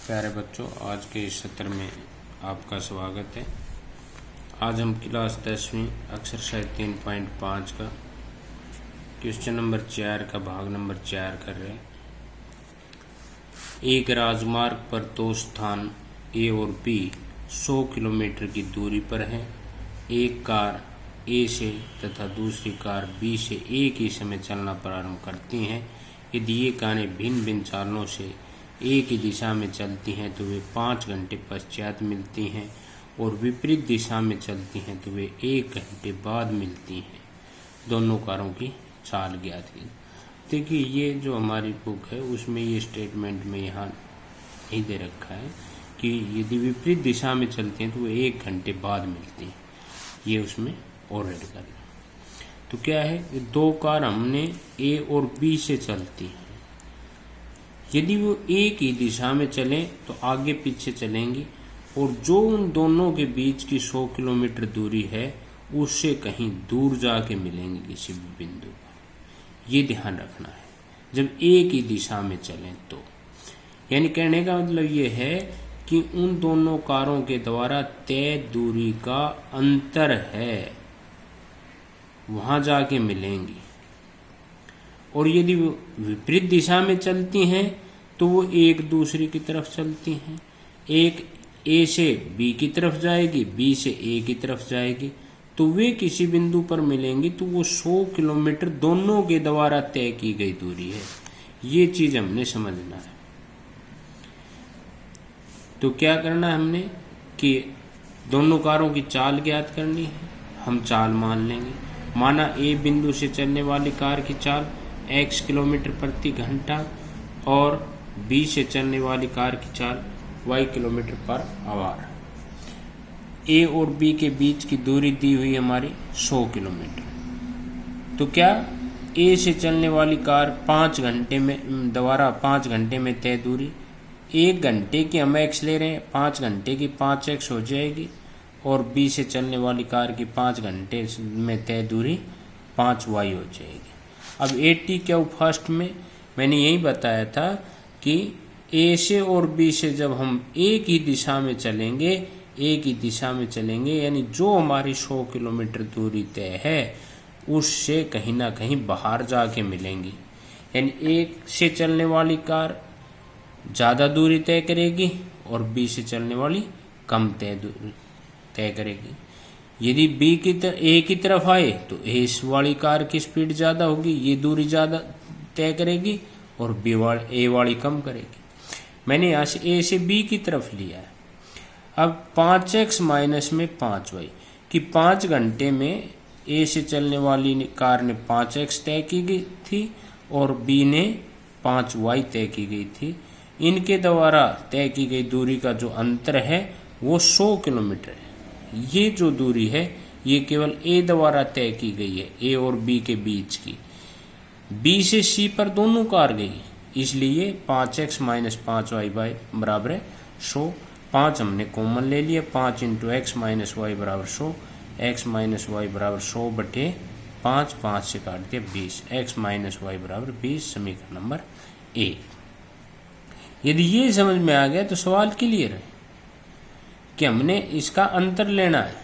प्यारे बच्चों, आज के इस सत्र में आपका स्वागत है। आज हम क्लास 10वीं एक्सरसाइज 3.5 का क्वेश्चन नंबर 4 का भाग नंबर 4 कर रहे हैं। एक राजमार्ग पर दो स्थान ए और बी 100 किलोमीटर की दूरी पर है। एक कार ए से तथा दूसरी कार बी से एक ही समय चलना प्रारंभ करती हैं। यदि ये कारें भिन्न भिन्न चालों से एक ही दिशा में चलती हैं तो वे 5 घंटे पश्चात मिलती हैं, और विपरीत दिशा में चलती हैं तो वे 1 घंटे बाद मिलती हैं। दोनों कारों की चाल ज्ञात की। देखिए, ये जो हमारी बुक है उसमें ये स्टेटमेंट में यहाँ नहीं दे रखा है कि यदि विपरीत दिशा में चलती हैं तो वे 1 घंटे बाद मिलती हैं। ये उसमें ऑलरेडी कर लिया। तो क्या है, ये दो कार हमने ए और बी से चलती हैं। यदि वो एक ही दिशा में चलें तो आगे पीछे चलेंगी, और जो उन दोनों के बीच की 100 किलोमीटर दूरी है उससे कहीं दूर जाके मिलेंगी किसी भी बिंदु पर। ये ध्यान रखना है जब एक ही दिशा में चलें तो। यानी कहने का मतलब ये है कि उन दोनों कारों के द्वारा तय दूरी का अंतर है, वहां जाके मिलेंगी। और यदि वो विपरीत दिशा में चलती हैं तो वो एक दूसरे की तरफ चलती हैं। एक ए से बी की तरफ जाएगी, बी से ए की तरफ जाएगी, तो वे किसी बिंदु पर मिलेंगी। तो वो 100 किलोमीटर दोनों के द्वारा तय की गई दूरी है। ये चीज हमने समझना है। तो क्या करना है हमने कि दोनों कारों की चाल ज्ञात करनी है। हम चाल मान लेंगे। माना ए बिंदु से चलने वाली कार की चाल x किलोमीटर प्रति घंटा और बी से चलने वाली कार की चाल y किलोमीटर पर आवर। ए और बी के बीच की दूरी दी हुई हमारी 100 किलोमीटर। तो क्या ए से चलने वाली कार 5 घंटे में द्वारा 5 घंटे में तय दूरी, 1 घंटे की हम x ले रहे हैं, 5 घंटे की 5x हो जाएगी, और बी से चलने वाली कार की 5 घंटे में तय दूरी 5y हो जाएगी। अब 80 क्या फर्स्ट में मैंने यही बताया था कि ए से और बी से जब हम एक ही दिशा में चलेंगे, यानी जो हमारी 100 किलोमीटर दूरी तय है उससे कहीं ना कहीं बाहर जाके मिलेंगी। यानी एक से चलने वाली कार ज़्यादा दूरी तय करेगी और बी से चलने वाली कम दूरी तय करेगी। यदि बी की ए की तरफ आए तो ए वाली कार की स्पीड ज़्यादा होगी, ये दूरी ज़्यादा तय करेगी, और ए वाली कम करेगी। मैंने यहाँ से ए से बी की तरफ लिया है। अब 5x माइनस में 5y कि 5 घंटे में ए से चलने वाली कार ने 5x तय की गई थी और बी ने 5y तय की गई थी। इनके द्वारा तय की गई दूरी का जो अंतर है वो 100 किलोमीटर है। ये जो दूरी है ये केवल ए द्वारा तय की गई है, ए और बी के बीच की। बी से सी पर दोनों कार गई, इसलिए 5x माइनस 5y बराबर है 100। 5 हमने कॉमन ले लिया, 5 इंटू एक्स माइनस वाई बराबर 100, x माइनस वाई बराबर 100 बटे 5, 5 से काट दिया 20, x माइनस वाई बराबर 20। समीकरण नंबर ए। यदि ये समझ में आ गया तो सवाल क्लियर है कि हमने इसका अंतर लेना है।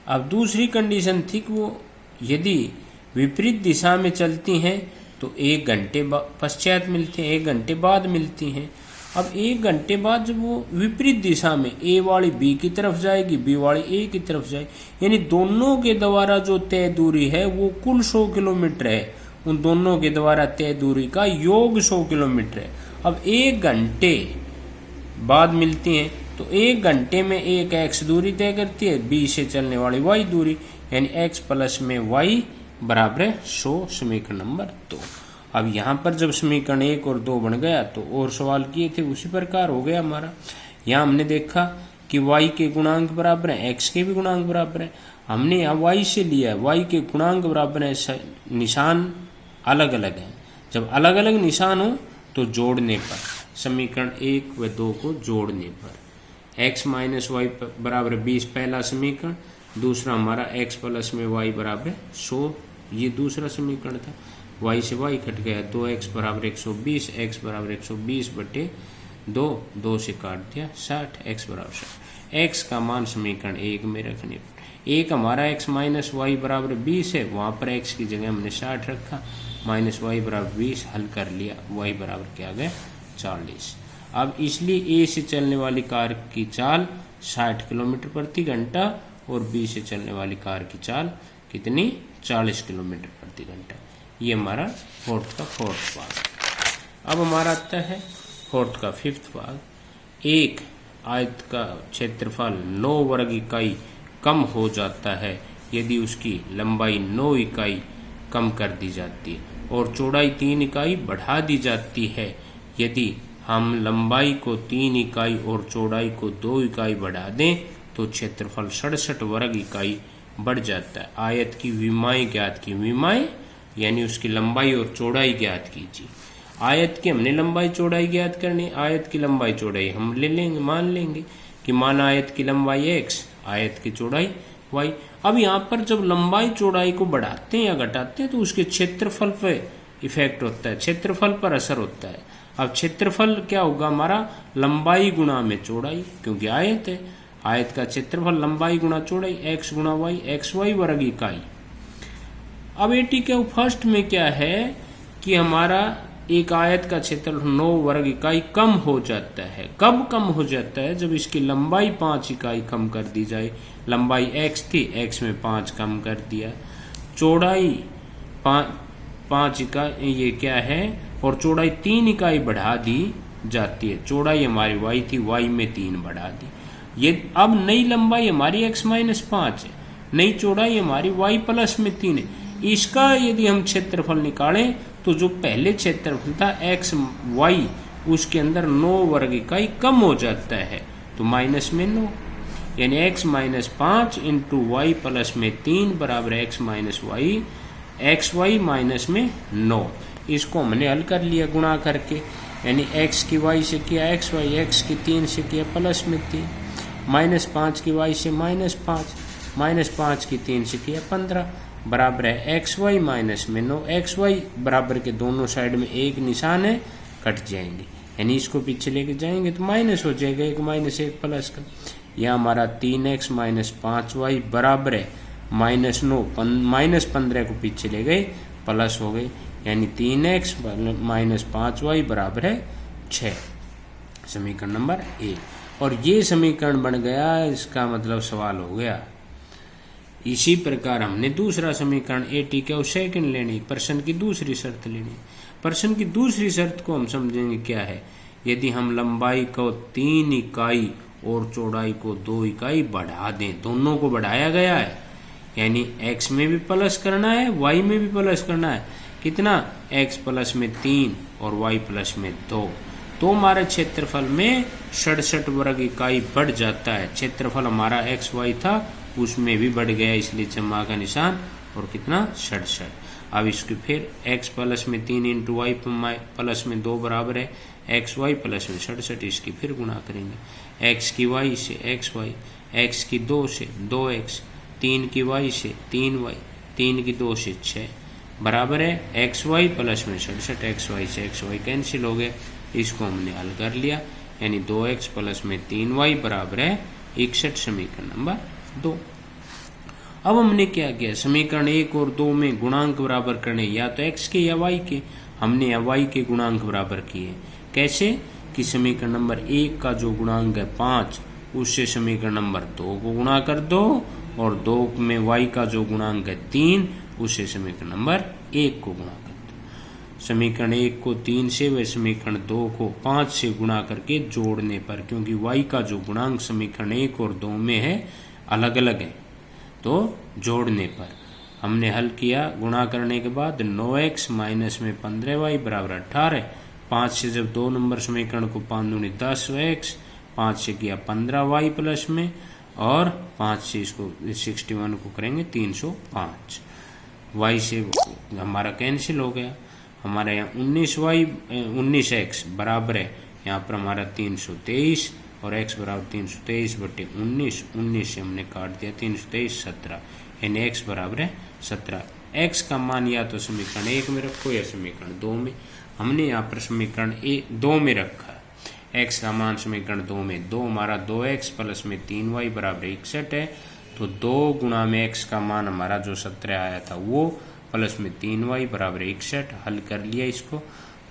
अब दूसरी कंडीशन थी कि वो यदि विपरीत दिशा में चलती हैं तो 1 घंटे पश्चात मिलती हैं, 1 घंटे बाद मिलती हैं। अब 1 घंटे बाद जब वो विपरीत दिशा में ए वाली बी की तरफ जाएगी, बी वाली ए की तरफ जाएगी, यानी दोनों के द्वारा जो तय दूरी है वो कुल 100 किलोमीटर है। उन दोनों के द्वारा तय दूरी का योग 100 किलोमीटर है। अब 1 घंटे बाद मिलती हैं तो 1 घंटे में एक x दूरी तय करती है, बी से चलने वाली y दूरी, यानी x प्लस में y बराबर है 100। समीकरण नंबर 2। अब यहाँ पर जब समीकरण 1 और 2 बन गया तो और सवाल किए थे उसी प्रकार हो गया हमारा। यहाँ हमने देखा कि y के गुणांक बराबर है, x के भी गुणांक बराबर है। हमने यहाँ y से लिया है, y के गुणांक बराबर है, निशान अलग अलग है। जब अलग अलग निशान हो तो जोड़ने पर, समीकरण 1 व 2 को जोड़ने पर x माइनस वाई बराबर 20 पहला समीकरण, दूसरा हमारा x प्लस में y बराबर 100, ये दूसरा समीकरण था। y से y कट गया, 2x बराबर 120, x बराबर 120 बटे दो से काट दिया 60, x बराबर 60। x का मान समीकरण 1 में रखने पर एक हमारा x माइनस वाई बराबर 20 है, वहाँ पर x की जगह हमने 60 रखा, माइनस वाई बराबर 20 हल कर लिया, y बराबर क्या आ गया 40। अब इसलिए a से चलने वाली कार की चाल 60 किलोमीटर प्रति घंटा और b से चलने वाली कार की चाल कितनी 40 किलोमीटर प्रति घंटा। ये हमारा फोर्थ का फोर्थ भाग। अब हमारा आता है फोर्थ का फिफ्थ भाग। एक आयत का क्षेत्रफल 9 वर्ग इकाई कम हो जाता है यदि उसकी लंबाई 9 इकाई कम कर दी जाती है और चौड़ाई 3 इकाई बढ़ा दी जाती है। यदि हम लंबाई को 3 इकाई और चौड़ाई को 2 इकाई बढ़ा दें तो क्षेत्रफल 67 वर्ग इकाई बढ़ जाता है। आयत की विमाएं ज्ञात की, विमाएं यानी उसकी लंबाई और चौड़ाई ज्ञात कीजिए। आयत की हमने लंबाई चौड़ाई ज्ञात करनी, आयत की लंबाई चौड़ाई हम ले लेंगे, मान लेंगे कि मान आयत की लंबाई x, आयत की चौड़ाई y। अब यहाँ पर जब लंबाई चौड़ाई को बढ़ाते हैं या घटाते हैं तो उसके क्षेत्रफल पे इफेक्ट होता है, क्षेत्रफल पर असर होता है। अब क्षेत्रफल क्या होगा हमारा लंबाई गुणा में चौड़ाई, क्योंकि आयत है, आयत का क्षेत्रफल लंबाई गुणा चौड़ाई x गुणा y, एक्स वाई वर्ग इकाई। अब एटी के फर्स्ट में क्या है कि हमारा एक आयत का क्षेत्रफल 9 वर्ग इकाई कम हो जाता है। कब कम हो जाता है? जब इसकी लंबाई 5 इकाई कम कर दी जाए। लंबाई x थी, x में 5 कम कर दिया, चौड़ाई 5 इकाई ये क्या है, और चौड़ाई 3 इकाई बढ़ा दी जाती है। चौड़ाई हमारी y थी, y में 3 बढ़ा दी। ये अब नई लंबाई हमारी x माइनस 5 है, नई चौड़ाई हमारी y प्लस में 3 है। इसका यदि हम क्षेत्रफल निकालें तो जो पहले क्षेत्रफल था x y उसके अंदर 9 वर्ग इकाई कम हो जाता है, तो माइनस में 9, यानी x minus 5 into y plus में 3 बराबर x minus y, x y minus में 9। इसको हमने हल कर लिया गुणा करके, यानी x की y से किया x y, x की 3 से किया प्लस में 3, माइनस 5 की y से माइनस 5, माइनस 5 की 3 से किया 15 बराबर है एक्स वाई माइनस में 9। एक्स वाई बराबर के दोनों साइड में एक निशान है, कट जाएंगे, यानी इसको पीछे लेके जाएंगे तो माइनस हो जाएगा, एक माइनस एक प्लस का। यह हमारा 3x माइनस 5y बराबर है माइनस 9, माइनस 15 को पीछे ले गए प्लस हो गए, यानी 3x माइनस 5y बराबर है 6। समीकरण नंबर ए। और ये समीकरण बन गया, इसका मतलब सवाल हो गया। इसी प्रकार हमने दूसरा समीकरण ए टी का सेकंड लेनी, प्रश्न की दूसरी शर्त लेनी। प्रश्न की दूसरी शर्त को हम समझेंगे क्या है। यदि हम लंबाई को 3 इकाई और चौड़ाई को 2 इकाई बढ़ा दें, दोनों को बढ़ाया गया है, यानी x में भी प्लस करना है, y में भी प्लस करना है। कितना? x प्लस में 3 और y प्लस में 2, तो हमारे क्षेत्रफल में 67 वर्ग इकाई बढ़ जाता है। क्षेत्रफल हमारा एक्स वाई था उसमें भी बढ़ गया, इसलिए जमा का निशान, और कितना 67। अब इसके फिर x प्लस में 3 इंटू वाई प्लस में 2 बराबर है एक्स वाई प्लस में 67। इसकी फिर गुणा करेंगे, x की y से एक्स वाई, x की 2 से 2x, 3 की y से 3y, 3 की 2 से 6 बराबर है एक्स वाई प्लस में 67। एक्स वाई से एक्स वाई कैंसिल हो गया, इसको हमने हल कर लिया, यानी 2x प्लस में 3y बराबर है 61। समीकरण नंबर 2। अब हमने क्या किया, समीकरण 1 और 2 में गुणांक बराबर करने, या तो x के या y के। हमने या y के गुणांक बराबर किए। कैसे? कि समीकरण नंबर 1 का जो गुणांक है 5, उससे समीकरण नंबर 2 को गुणा कर दो, और 2 में y का जो गुणांक है 3, उससे समीकरण नंबर 1 को गुणा कर दो। समीकरण 1 को 3 से व समीकरण 2 को 5 से गुणा करके जोड़ने पर, क्योंकि y का जो गुणांक समीकरण 1 और 2 में है अलग अलग है, तो जोड़ने पर हमने हल किया। गुणा करने के बाद 9x माइनस में 15y बराबर 18। 5 से जब 2 नंबर समीकरण को 5 दूनी 10x, 5 से किया 15y प्लस में, और 5 से इसको 61 को करेंगे 305। y से हमारा कैंसिल हो गया, हमारे यहाँ 19x बराबर है, यहाँ पर हमारा 323, और x बराबर 323 बटे 19, 19 से हमने काट दिया 323, 17, यानी x बराबर है 17। x का मान या तो समीकरण 1 में रखो या समीकरण 2 में। हमने यहाँ पर समीकरण 2 में रखा है, x का मान समीकरण 2 में 2 हमारा 2x प्लस में 3y बराबर 61 है, तो 2 गुणा में x का मान हमारा जो 17 आया था वो प्लस में 3y बराबर 61, हल कर लिया इसको।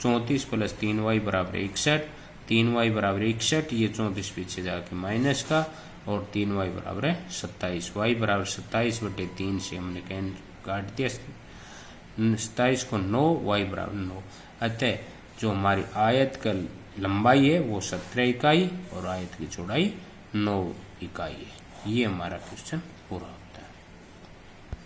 34 प्लस 3y बराबर 61, 3y बराबर 61, ये 34 पीछे जाके माइनस का, और 3y बराबर है 27, y बराबर 27/3 से हमने काट दिया 27 को 9, y बराबर 9। अतः जो हमारी आयत का लंबाई है वो 17 इकाई और आयत की चौड़ाई 9 इकाई है। ये हमारा क्वेश्चन पूरा।